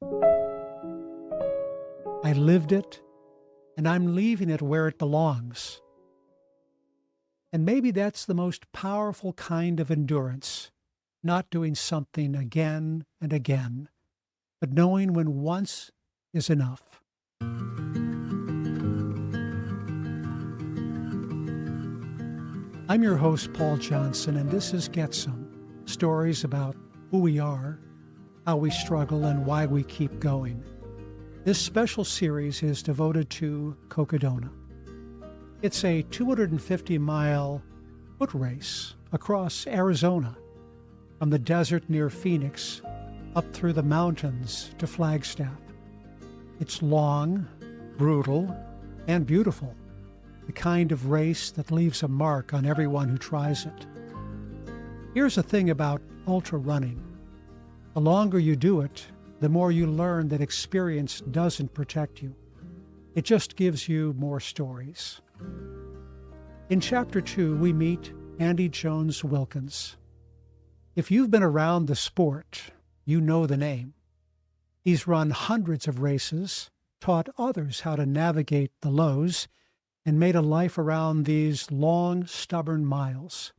I lived it, and I'm leaving it where it belongs. And maybe that's the most powerful kind of endurance, not doing something again and again, but knowing when once is enough. I'm your host, Paul Johnson, and this is Get Some, stories about who we are, how we struggle, and why we keep going. This special series is devoted to Cocodona. It's a 250-mile foot race across Arizona, from the desert near Phoenix up through the mountains to Flagstaff. It's long, brutal, and beautiful, the kind of race that leaves a mark on everyone who tries it. Here's the thing about ultra running. The longer you do it, the more you learn that experience doesn't protect you. It just gives you more stories. In Chapter 2, we meet Andy Jones-Wilkins. If you've been around the sport, you know the name. He's run hundreds of races, taught others how to navigate the lows, and made a life around these long, stubborn miles.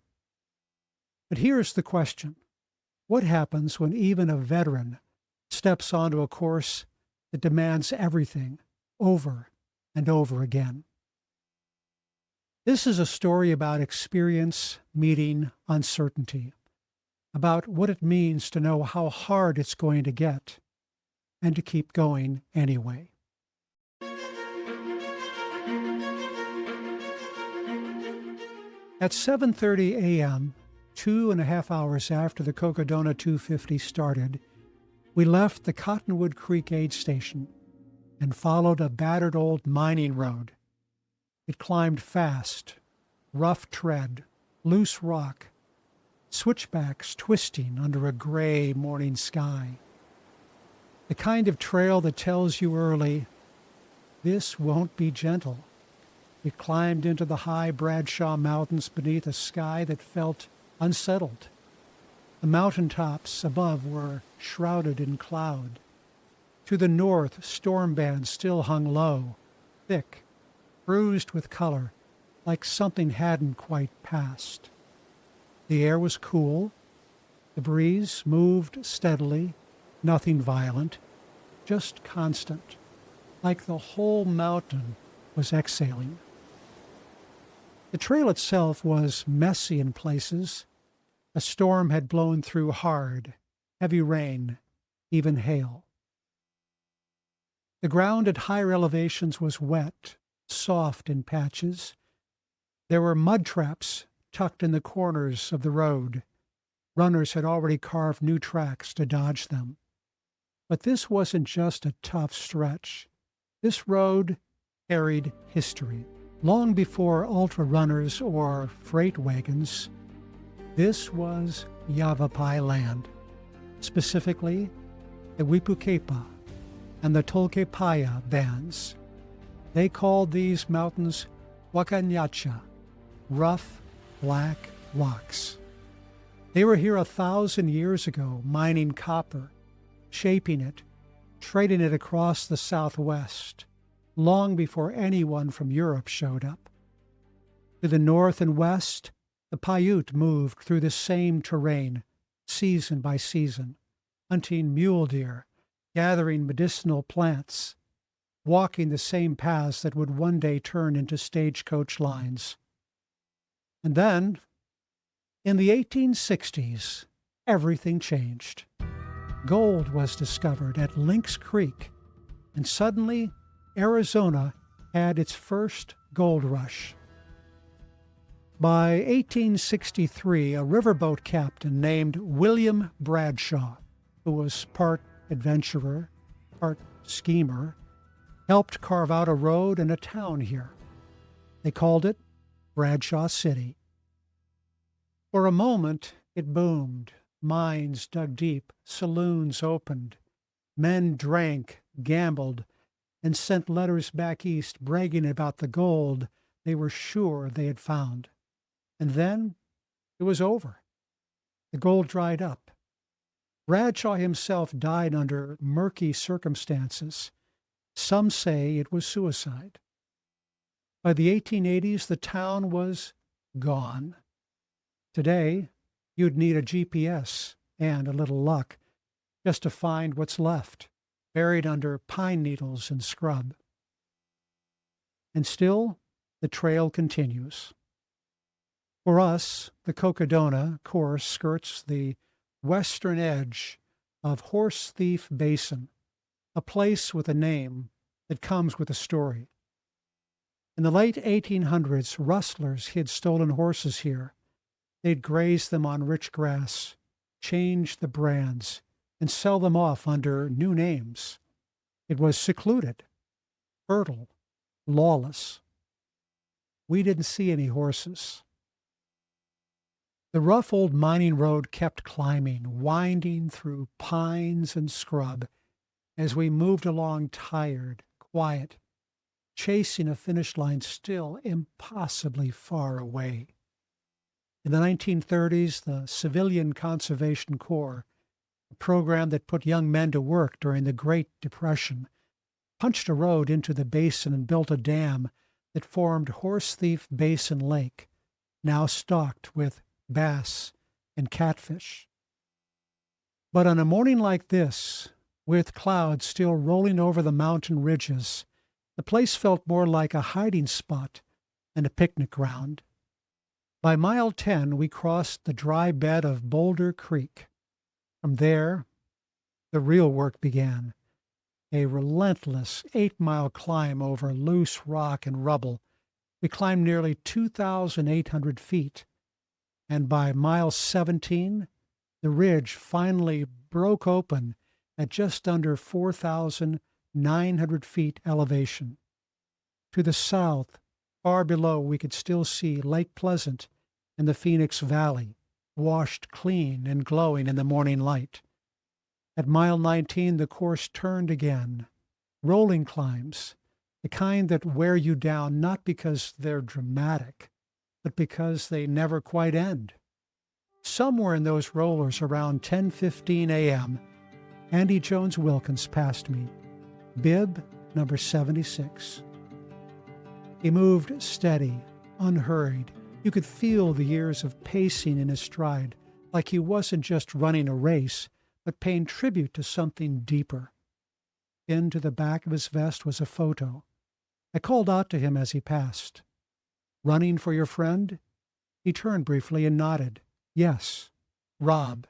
But here's the question. What happens when even a veteran steps onto a course that demands everything over and over again? This is a story about experience meeting uncertainty, about what it means to know how hard it's going to get and to keep going anyway. At 7:30 a.m., 2.5 hours after the Cocodona 250 started, we left the Cottonwood Creek aid station and followed a battered old mining road. It climbed fast, rough tread, loose rock, switchbacks twisting under a gray morning sky. The kind of trail that tells you early, this won't be gentle. It climbed into the high Bradshaw Mountains beneath a sky that felt unsettled. The mountaintops above were shrouded in cloud. To the north, storm bands still hung low, thick, bruised with color, like something hadn't quite passed. The air was cool. The breeze moved steadily, nothing violent, just constant, like the whole mountain was exhaling. The trail itself was messy in places. A storm had blown through hard, heavy rain, even hail. The ground at higher elevations was wet, soft in patches. There were mud traps tucked in the corners of the road. Runners had already carved new tracks to dodge them. But this wasn't just a tough stretch. This road carried history. Long before ultra-runners or freight wagons, this was Yavapai land, specifically the Wipukepa and the Tolkepaya bands. They called these mountains Wakanyacha, rough, black rocks. They were here 1,000 years ago, mining copper, shaping it, trading it across the Southwest, long before anyone from Europe showed up. To the north and west, the Paiute moved through the same terrain, season by season, hunting mule deer, gathering medicinal plants, walking the same paths that would one day turn into stagecoach lines. And then, in the 1860s, everything changed. Gold was discovered at Lynx Creek, and suddenly Arizona had its first gold rush. By 1863, a riverboat captain named William Bradshaw, who was part adventurer, part schemer, helped carve out a road and a town here. They called it Bradshaw City. For a moment, it boomed. Mines dug deep, saloons opened. Men drank, gambled, and sent letters back east bragging about the gold they were sure they had found. And then it was over. The gold dried up. Bradshaw himself died under murky circumstances. Some say it was suicide. By the 1880s, the town was gone. Today, you'd need a GPS and a little luck just to find what's left, buried under pine needles and scrub. And still, the trail continues. For us, the Cocodona course skirts the western edge of Horse Thief Basin, a place with a name that comes with a story. In the late 1800s, rustlers hid stolen horses here. They'd graze them on rich grass, change the brands, and sell them off under new names. It was secluded, fertile, lawless. We didn't see any horses. The rough old mining road kept climbing, winding through pines and scrub as we moved along tired, quiet, chasing a finish line still impossibly far away. In the 1930s, the Civilian Conservation Corps, a program that put young men to work during the Great Depression, punched a road into the basin and built a dam that formed Horse Thief Basin Lake, now stocked with bass and catfish. But on a morning like this, with clouds still rolling over the mountain ridges, the place felt more like a hiding spot than a picnic ground. By mile 10, we crossed the dry bed of Boulder Creek. From there, the real work began. A relentless 8-mile climb over loose rock and rubble. We climbed nearly 2,800 feet, and by mile 17, the ridge finally broke open at just under 4,900 feet elevation. To the south, far below, we could still see Lake Pleasant and the Phoenix Valley, washed clean and glowing in the morning light. At mile 19, the course turned again. Rolling climbs, the kind that wear you down not because they're dramatic, but because they never quite end. Somewhere in those rollers around 10:15 a.m., Andy Jones-Wilkins passed me, bib number 76. He moved steady, unhurried. You could feel the years of pacing in his stride, like he wasn't just running a race, but paying tribute to something deeper. Pinned to the back of his vest was a photo. I called out to him as he passed. "Running for your friend?" He turned briefly and nodded. "Yes, Rob."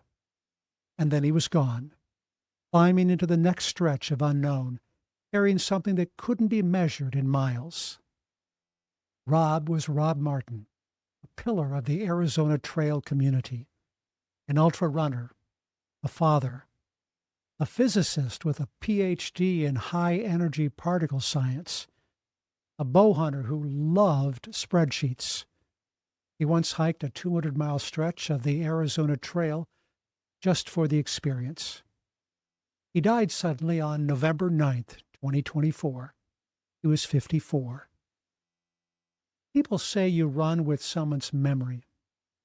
And then he was gone, climbing into the next stretch of unknown, carrying something that couldn't be measured in miles. Rob was Rob Martin, a pillar of the Arizona trail community, an ultra runner, a father, a physicist with a PhD in high-energy particle science, a bow hunter who loved spreadsheets. He once hiked a 200-mile stretch of the Arizona Trail just for the experience. He died suddenly on November 9th, 2024. He was 54. People say you run with someone's memory,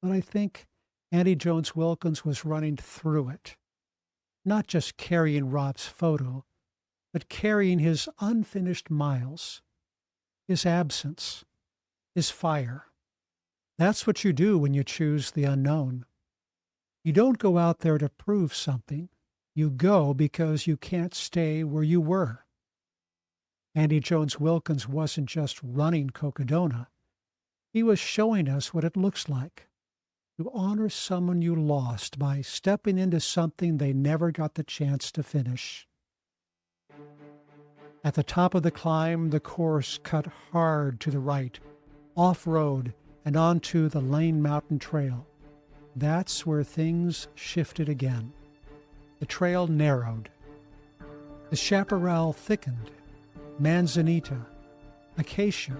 but I think Andy Jones-Wilkins was running through it, not just carrying Rob's photo, but carrying his unfinished miles, his absence, his fire. That's what you do when you choose the unknown. You don't go out there to prove something. You go because you can't stay where you were. Andy Jones-Wilkins wasn't just running Cocodona. He was showing us what it looks like to honor someone you lost by stepping into something they never got the chance to finish. At the top of the climb, the course cut hard to the right, off-road and onto the Lane Mountain Trail. That's where things shifted again. The trail narrowed. The chaparral thickened. Manzanita, acacia,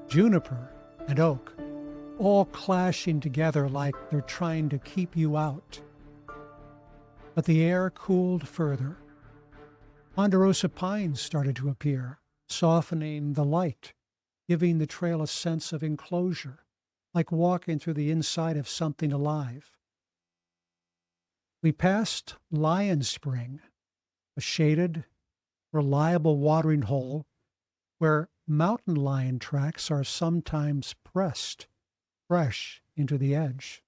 juniper, and oak, all clashing together like they're trying to keep you out. But the air cooled further. Ponderosa pines started to appear, softening the light, giving the trail a sense of enclosure, like walking through the inside of something alive. We passed Lion Spring, a shaded, reliable watering hole where mountain lion tracks are sometimes pressed fresh into the edge.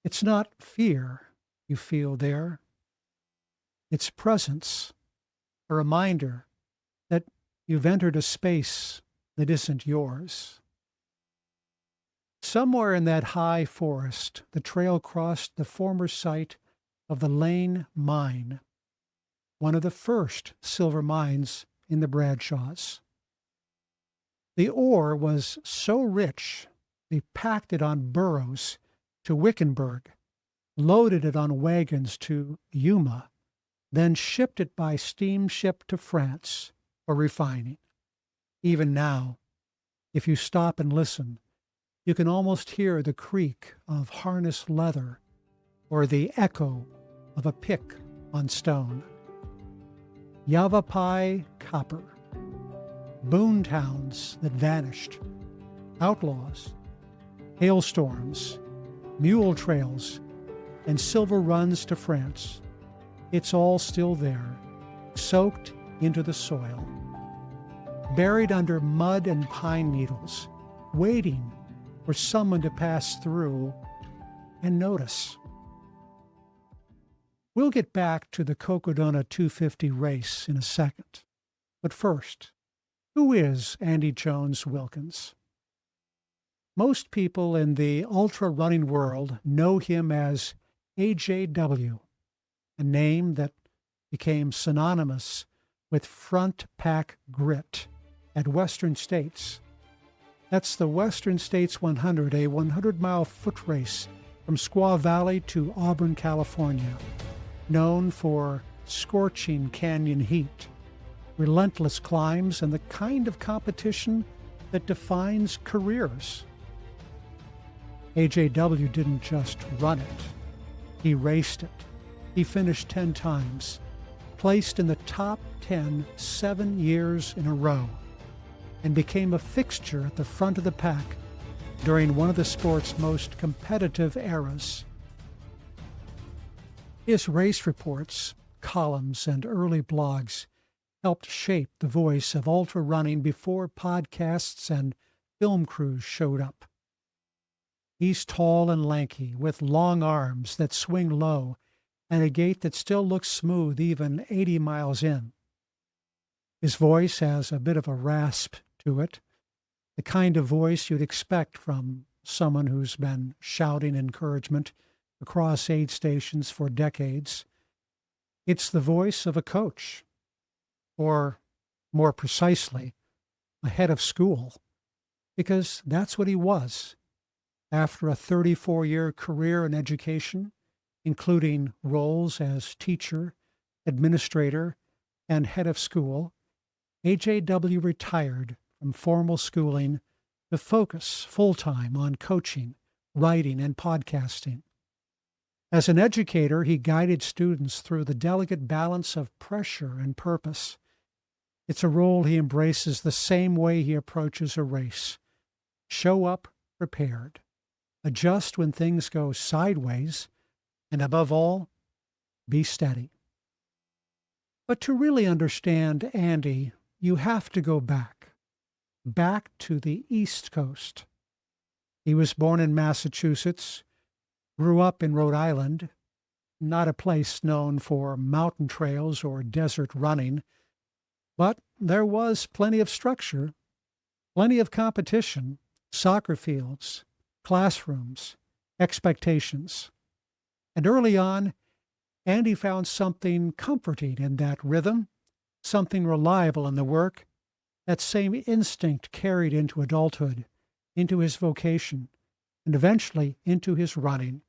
It's not fear you feel there, it's presence, a reminder that you've entered a space that isn't yours. Somewhere in that high forest, the trail crossed the former site of the Lane Mine, one of the first silver mines in the Bradshaws. The ore was so rich, they packed it on burros to Wickenburg, loaded it on wagons to Yuma, then shipped it by steamship to France for refining. Even now, if you stop and listen, you can almost hear the creak of harnessed leather or the echo of a pick on stone. Yavapai copper, boon towns that vanished, outlaws, hailstorms, mule trails, and silver runs to France. It's all still there, soaked into the soil, buried under mud and pine needles, waiting for someone to pass through and notice. We'll get back to the Cocodona 250 race in a second. But first, who is Andy Jones-Wilkins? Most people in the ultra-running world know him as AJW, a name that became synonymous with front pack grit at Western States. That's the Western States 100, a 100-mile foot race from Squaw Valley to Auburn, California, known for scorching canyon heat, relentless climbs, and the kind of competition that defines careers. AJW didn't just run it. He raced it. He finished 10 times, placed in the top 10 7 years in a row, and became a fixture at the front of the pack during one of the sport's most competitive eras. His race reports, columns, and early blogs helped shape the voice of ultra running before podcasts and film crews showed up. He's tall and lanky, with long arms that swing low and a gait that still looks smooth even 80 miles in. His voice has a bit of a rasp to it, the kind of voice you'd expect from someone who's been shouting encouragement across aid stations for decades. It's the voice of a coach, or more precisely, a head of school, because that's what he was. After a 34-year career in education, including roles as teacher, administrator, and head of school, AJW retired from formal schooling to focus full-time on coaching, writing, and podcasting. As an educator, he guided students through the delicate balance of pressure and purpose. It's a role he embraces the same way he approaches a race. Show up prepared. Adjust when things go sideways. And above all, be steady. But to really understand Andy, you have to go back to the East Coast. He was born in Massachusetts, grew up in Rhode Island, not a place known for mountain trails or desert running, but there was plenty of structure, plenty of competition, soccer fields, classrooms, expectations. And early on, Andy found something comforting in that rhythm, something reliable in the work, that same instinct carried into adulthood, into his vocation, and eventually into his running.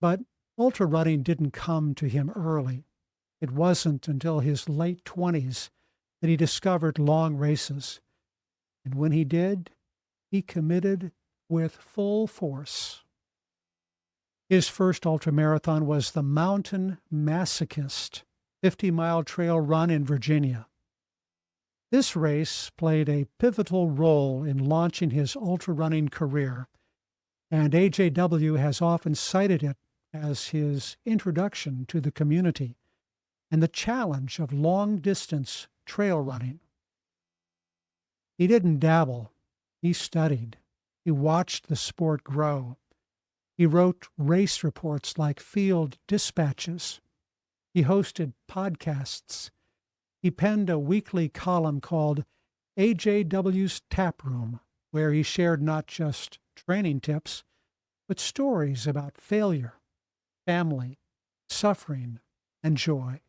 But ultra running didn't come to him early. It wasn't until his late 20s that he discovered long races. And when he did, he committed with full force. His first ultramarathon was the Mountain Masochist 50-mile trail run in Virginia. This race played a pivotal role in launching his ultra-running career, and AJW has often cited it as his introduction to the community and the challenge of long-distance trail running. He didn't dabble. He studied. He watched the sport grow. He wrote race reports like field dispatches. He hosted podcasts. He penned a weekly column called AJW's Tap Room, where he shared not just training tips, but stories about failure, family, suffering, and joy.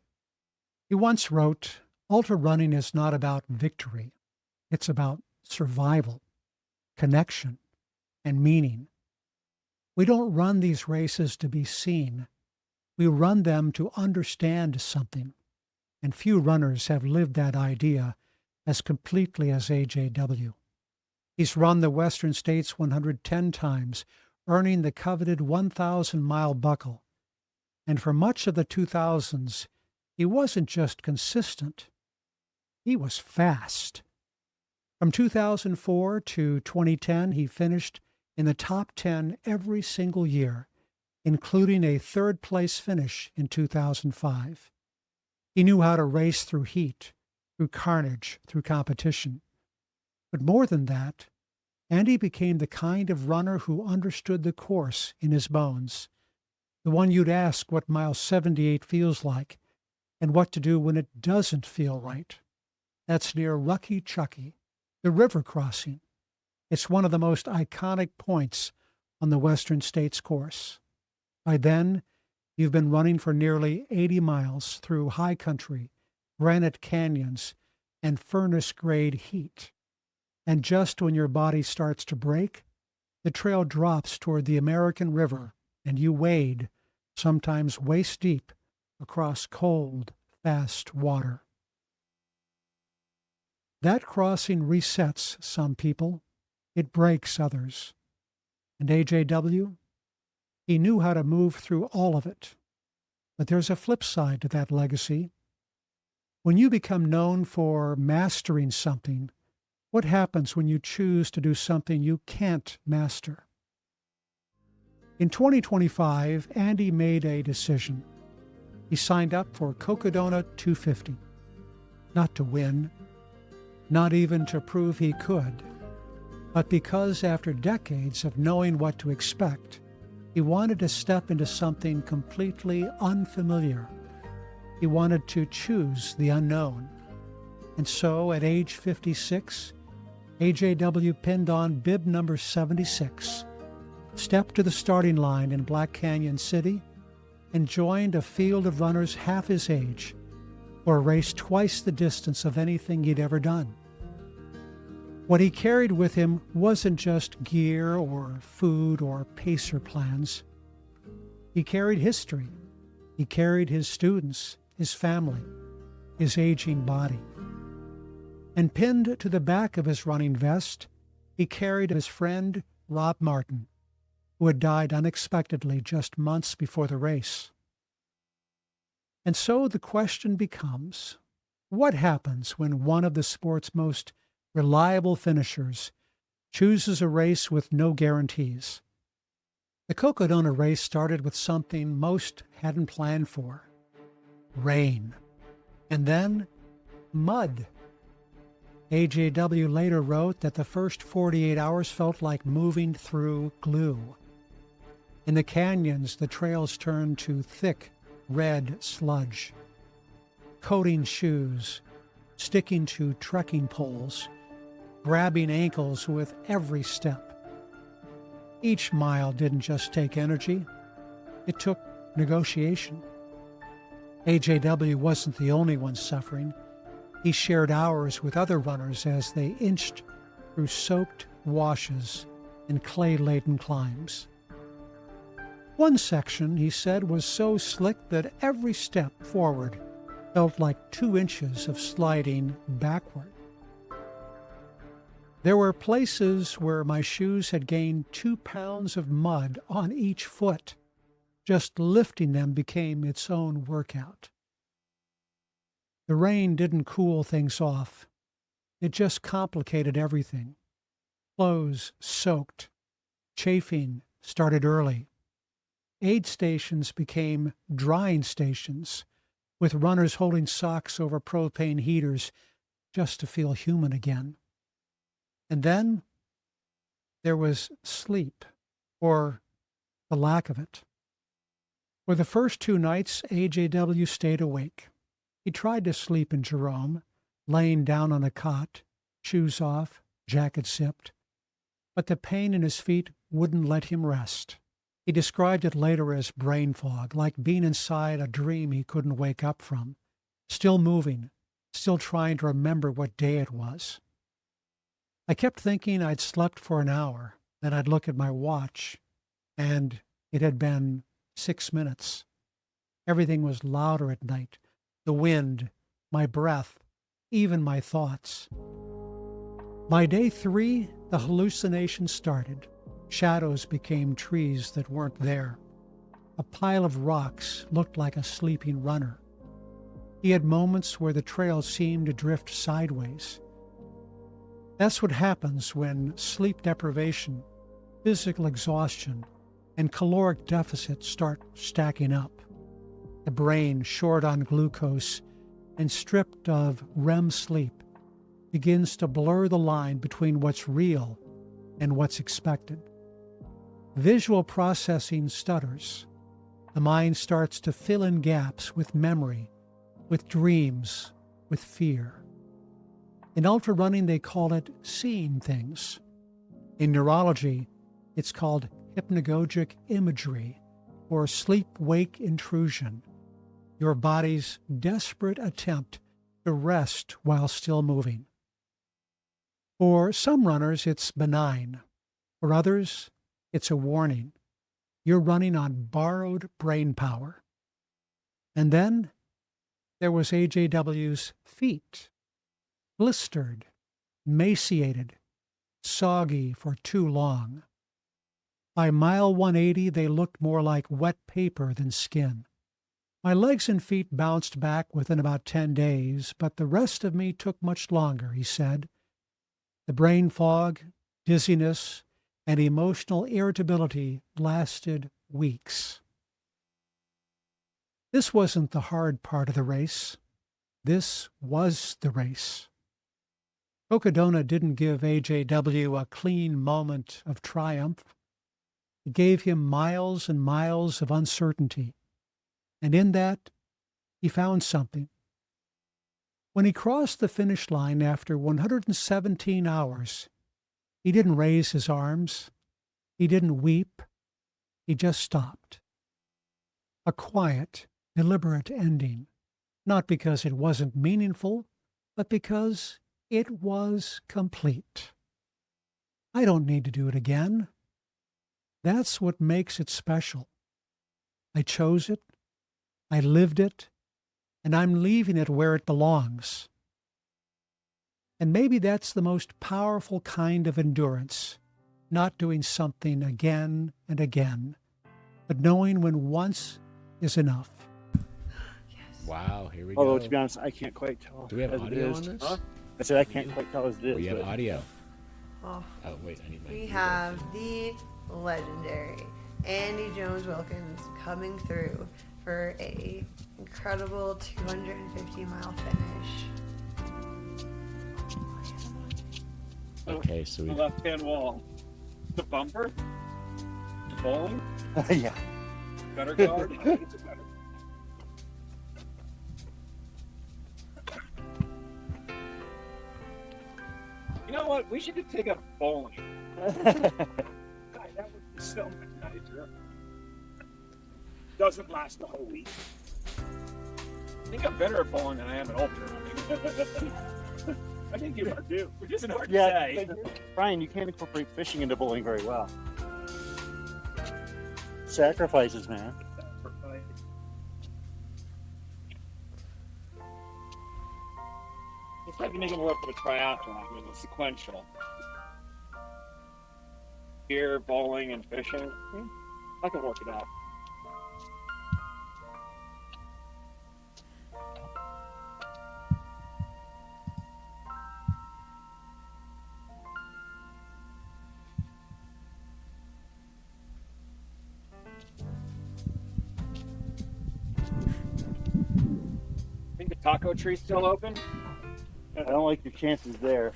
He once wrote, "Ultrarunning is not about victory. It's about survival, connection, and meaning. We don't run these races to be seen. We run them to understand something." And few runners have lived that idea as completely as AJW. He's run the Western States 110 times, earning the coveted 1,000-mile buckle. And for much of the 2000s, he wasn't just consistent, he was fast. From 2004 to 2010, he finished in the top 10 every single year, including a third-place finish in 2005. He knew how to race through heat, through carnage, through competition. But more than that, Andy became the kind of runner who understood the course in his bones, the one you'd ask what mile 78 feels like and what to do when it doesn't feel right. That's near Rucky Chucky, the river crossing. It's one of the most iconic points on the Western States course. By then, you've been running for nearly 80 miles through high country, granite canyons, and furnace-grade heat. And just when your body starts to break, the trail drops toward the American River, and you wade, sometimes waist-deep, across cold, fast water. That crossing resets some people. It breaks others. And AJW? He knew how to move through all of it. But there's a flip side to that legacy. When you become known for mastering something, what happens when you choose to do something you can't master? In 2025, Andy made a decision. He signed up for Cocodona 250. Not to win, not even to prove he could, but because after decades of knowing what to expect, he wanted to step into something completely unfamiliar. He wanted to choose the unknown. And so, at age 56, AJW pinned on bib number 76, stepped to the starting line in Black Canyon City, and joined a field of runners half his age, or a race twice the distance of anything he'd ever done. What he carried with him wasn't just gear or food or pacer plans. He carried history. He carried his students, his family, his aging body. And pinned to the back of his running vest, he carried his friend Rob Martin, who had died unexpectedly just months before the race. And so the question becomes, what happens when one of the sport's most reliable finishers chooses a race with no guarantees? The Cocodona race started with something most hadn't planned for: rain. And then mud. AJW later wrote that the first 48 hours felt like moving through glue. In the canyons, the trails turned to thick, red sludge. Coating shoes, sticking to trekking poles, grabbing ankles with every step. Each mile didn't just take energy, it took negotiation. AJW wasn't the only one suffering. He shared hours with other runners as they inched through soaked washes and clay-laden climbs. One section, he said, was so slick that every step forward felt like 2 inches of sliding backward. There were places where my shoes had gained 2 pounds of mud on each foot. Just lifting them became its own workout. The rain didn't cool things off. It just complicated everything. Clothes soaked. Chafing started early. Aid stations became drying stations, with runners holding socks over propane heaters just to feel human again. And then there was sleep, or the lack of it. For the first 2 nights, AJW stayed awake. He tried to sleep in Jerome, laying down on a cot, shoes off, jacket zipped, but the pain in his feet wouldn't let him rest. He described it later as brain fog, like being inside a dream he couldn't wake up from, still moving, still trying to remember what day it was. I kept thinking I'd slept for an hour, then I'd look at my watch, and it had been 6 minutes. Everything was louder at night, the wind, my breath, even my thoughts. By day 3, the hallucinations started. Shadows became trees that weren't there. A pile of rocks looked like a sleeping runner. He had moments where the trail seemed to drift sideways. That's what happens when sleep deprivation, physical exhaustion, and caloric deficit start stacking up. The brain, short on glucose and stripped of REM sleep, begins to blur the line between what's real and what's expected. Visual processing stutters. The mind starts to fill in gaps with memory, with dreams, with fear. In ultrarunning, they call it seeing things. In neurology, it's called hypnagogic imagery, or sleep-wake intrusion, your body's desperate attempt to rest while still moving. For some runners, it's benign. For others, it's a warning. You're running on borrowed brain power. And then there was AJW's feet, blistered, emaciated, soggy for too long. By mile 180, they looked more like wet paper than skin. My legs and feet bounced back within about 10 days, but the rest of me took much longer, he said. The brain fog, dizziness, and emotional irritability lasted weeks. This wasn't the hard part of the race. This was the race. Cocodona didn't give AJW a clean moment of triumph. It gave him miles and miles of uncertainty. And in that, he found something. When he crossed the finish line after 117 hours, he didn't raise his arms. He didn't weep. He just stopped. A quiet, deliberate ending, not because it wasn't meaningful, but because it was complete. I don't need to do it again. That's what makes it special. I chose it, I lived it, and I'm leaving it where it belongs. And maybe that's the most powerful kind of endurance, not doing something again and again, but knowing when once is enough. Yes. Wow, here we go. Although, to be honest, I can't quite tell. Do we have audio on this? Huh? I said I can't quite tell as it is. We have audio. Oh, Wait, I need my... we have the legendary Andy Jones-Wilkins coming through for a incredible 250-mile finish. Okay, so The we... left-hand wall. The bumper? The bowling? Yeah. Gutter guard? You know what? We should just take up bowling. God, that would be so much nicer. Doesn't last the whole week. I think I'm better at bowling than I am at ultrarunning. I think you are too, which isn't hard to say. Brian, you can't incorporate fishing into bowling very well. Sacrifices, man. It's like making work for the triathlon. I mean, it's sequential. Here, bowling, and fishing. I can work it out. Taco tree still open? I don't like your chances there.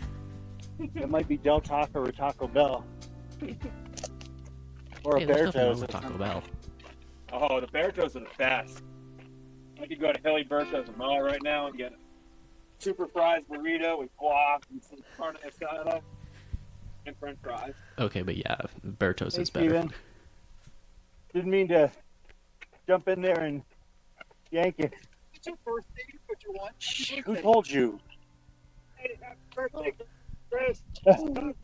It might be Del Taco or Taco Bell. Or Hey, a there's Bear nothing wrong Toast. with Taco Bell. Oh, the Bertos are the best. I could go to Hilly Bertos a mile right now and get a super fries burrito with guac and some carne asada and french fries. Okay, but yeah, Bertos Hey, is better. Steven. Didn't mean to jump in there and yank it. It's your birthday, what you want? Who told you? Hey, happy birthday, Chris. This is the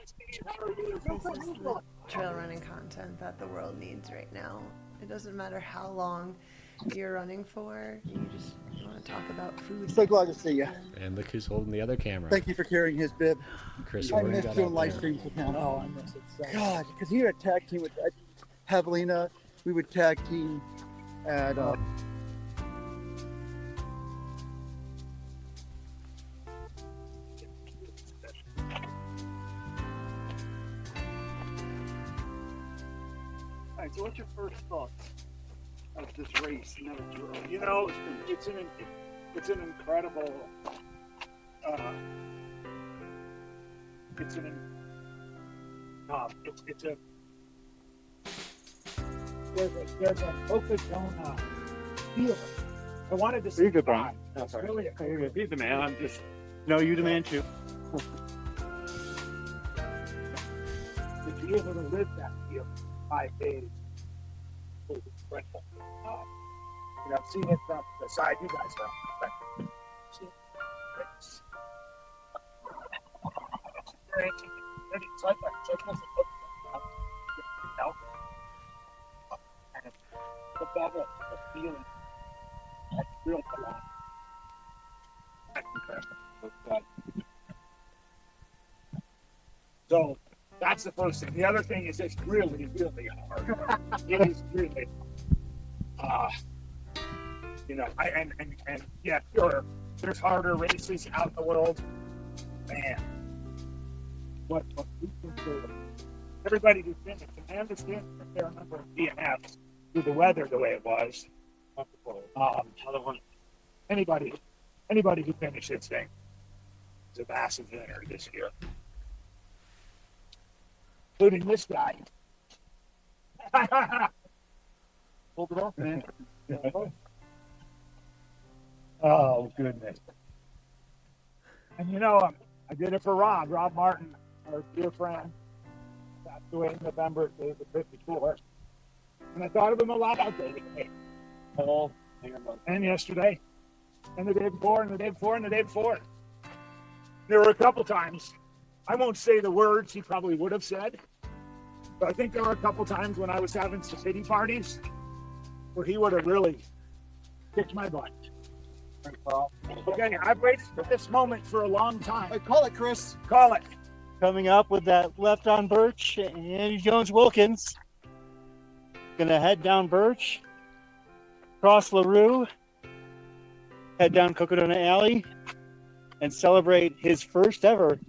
trail running content that the world needs right now. It doesn't matter how long you're running for. You just want to talk about food. So glad to see you. And look who's holding the other camera. Thank you for carrying his bib. Chris, I what do you missed got doing out live there? streams with him. Oh, I miss it. So God, because he had a tag team with Javelina. We would tag team at. All right, so what's your first thoughts of this race? You know, it's an incredible. It's a. There's a Cocodona feeling. I wanted to see. You're good, Brian. It's Oh, sorry. really a Be the man. I'm just. No, you demand to. To be able to live that feeling 5 days was incredible. You know, I've seen it from the side you guys are. But seeing it's experiencing it, it's like that. It's like and the bubble, the feeling, that's real belong. That's incredible. So that's the first thing. The other thing is it's really, really hard. It is really, you know, and yeah, sure, there's harder races out in the world, man. What we can do, everybody who's been it, and I understand that there are a number of DNFs with the weather the way it was. Anybody who finished this thing is a massive winner this year. Including this guy. Hold it off, man. Oh, goodness. And you know, I did it for Rob Martin, our dear friend. Passed away in November at the age of 54. And I thought of him a lot out there today. And yesterday. And the day before, and the day before, and the day before. There were a couple times. I won't say the words he probably would have said, but I think there were a couple times when I was having some pity parties where he would have really kicked my butt. Okay, I've waited for this moment for a long time. Hey, call it, Chris. Call it. Coming up with that left on Birch, Andy Jones-Wilkins. Gonna head down Birch, cross LaRue, head down Cocodona Alley, and celebrate his first ever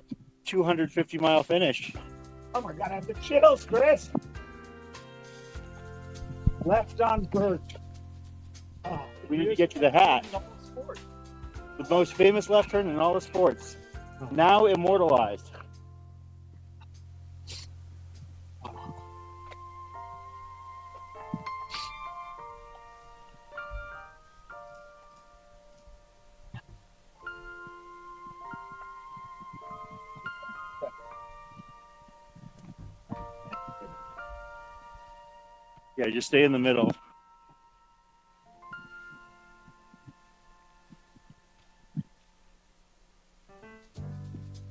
250-mile finish. Oh my God, I have the chills, Chris. Left on Birch. Oh, We need to get you the hat. The most famous left turn in all the sports. Now immortalized. Yeah, just stay in the middle.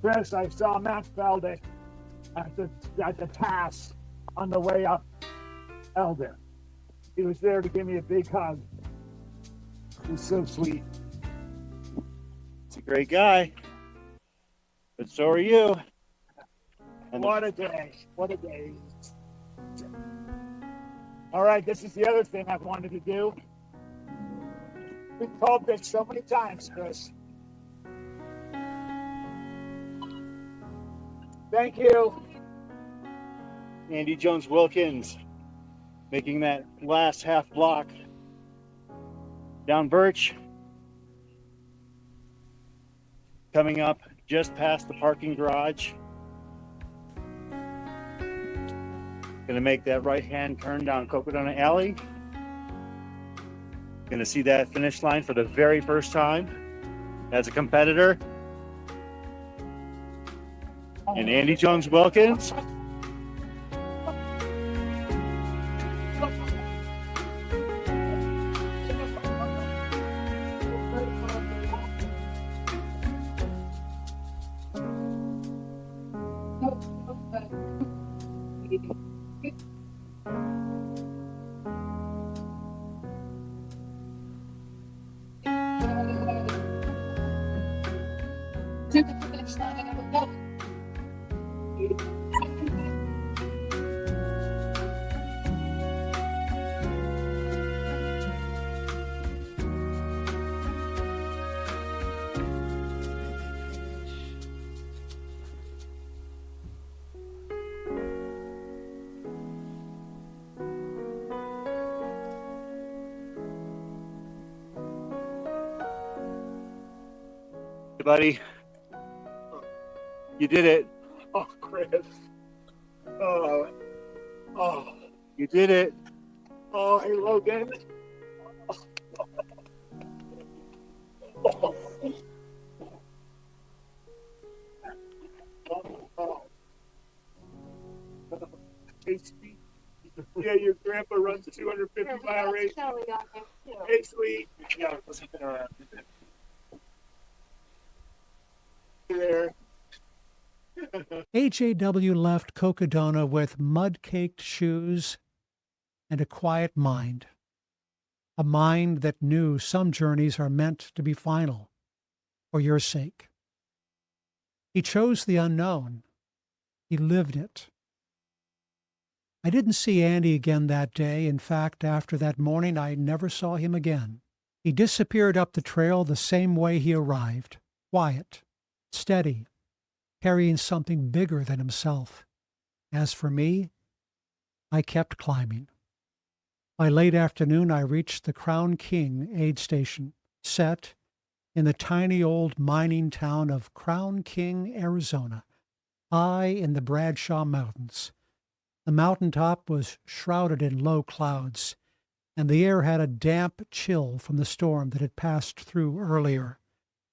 Chris, I saw Max Valdez at the pass on the way up Eldon. He was there to give me a big hug. He was so sweet. He's a great guy. But so are you. And What a day. What a day. All right, this is the other thing I've wanted to do. We've called this so many times, Chris. Thank you. Andy Jones-Wilkins making that last half block down Birch. Coming up just past the parking garage. Gonna make that right-hand turn down Cocodona Alley. Gonna see that finish line for the very first time as a competitor. And Andy Jones-Wilkins. Hey, buddy. You did it. Oh, Chris. Oh, You did it. oh, hey, Logan. Hey, Steve. Yeah, your grandpa runs a 250-mile race. Hey, sweet. Yeah, let's keep it around. There. HAW left Cocodona with mud-caked shoes and a quiet mind. A mind that knew some journeys are meant to be final, for your sake. He chose the unknown. He lived it. I didn't see Andy again that day. In fact, after that morning, I never saw him again. He disappeared up the trail the same way he arrived, quiet, steady, carrying something bigger than himself. As for me, I kept climbing. By late afternoon, I reached the Crown King aid station, set in the tiny old mining town of Crown King, Arizona, high in the Bradshaw Mountains. The mountaintop was shrouded in low clouds, and the air had a damp chill from the storm that had passed through earlier,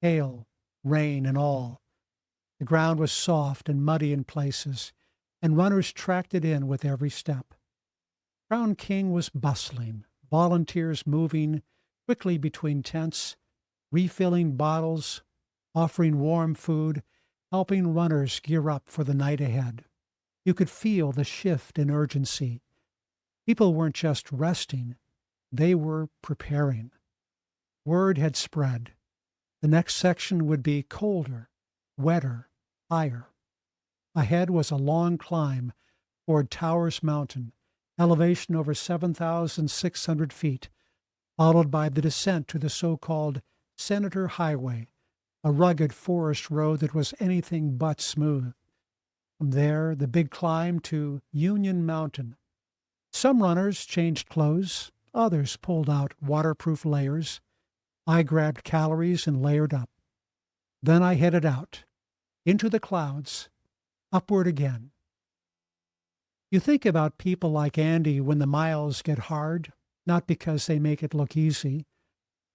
hail, rain, and all. The ground was soft and muddy in places, and runners tracked it in with every step. Crown King was bustling, volunteers moving quickly between tents, refilling bottles, offering warm food, helping runners gear up for the night ahead. You could feel the shift in urgency. People weren't just resting, they were preparing. Word had spread. The next section would be colder, wetter, higher. Ahead was a long climb toward Towers Mountain, elevation over 7,600 feet, followed by the descent to the so-called Senator Highway, a rugged forest road that was anything but smooth. From there, the big climb to Union Mountain. Some runners changed clothes, others pulled out waterproof layers. I grabbed calories and layered up. Then I headed out, into the clouds, upward again. You think about people like Andy when the miles get hard, not because they make it look easy,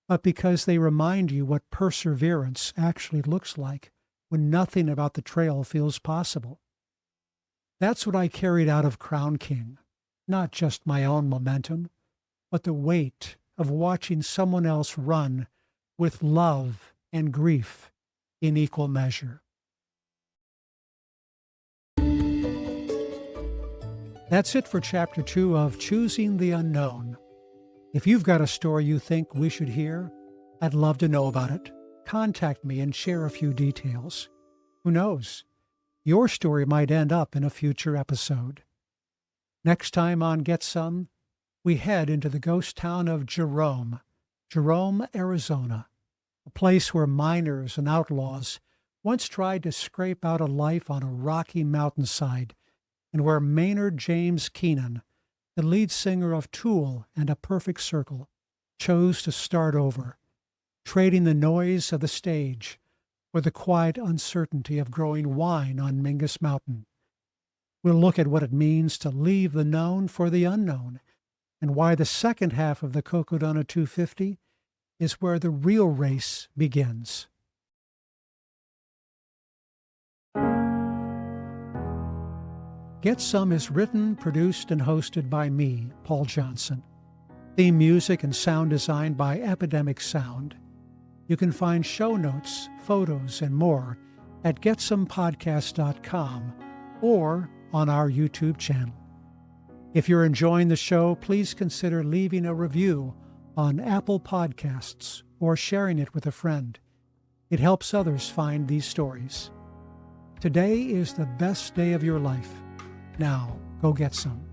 but because they remind you what perseverance actually looks like when nothing about the trail feels possible. That's what I carried out of Crown King, not just my own momentum, but the weight of watching someone else run with love and grief in equal measure. That's it for Chapter 2 of Choosing the Unknown. If you've got a story you think we should hear, I'd love to know about it. Contact me and share a few details. Who knows? Your story might end up in a future episode. Next time on Get Some, we head into the ghost town of Jerome, Arizona, a place where miners and outlaws once tried to scrape out a life on a rocky mountainside, and where Maynard James Keenan, the lead singer of Tool and A Perfect Circle, chose to start over, trading the noise of the stage or the quiet uncertainty of growing wine on Mingus Mountain. We'll look at what it means to leave the known for the unknown, and why the second half of the Cocodona 250 is where the real race begins. Get Some is written, produced, and hosted by me, Paul Johnson. Theme music and sound design by Epidemic Sound. You can find show notes, photos, and more at getsomepodcast.com or on our YouTube channel. If you're enjoying the show, please consider leaving a review on Apple Podcasts or sharing it with a friend. It helps others find these stories. Today is the best day of your life. Now, go get some.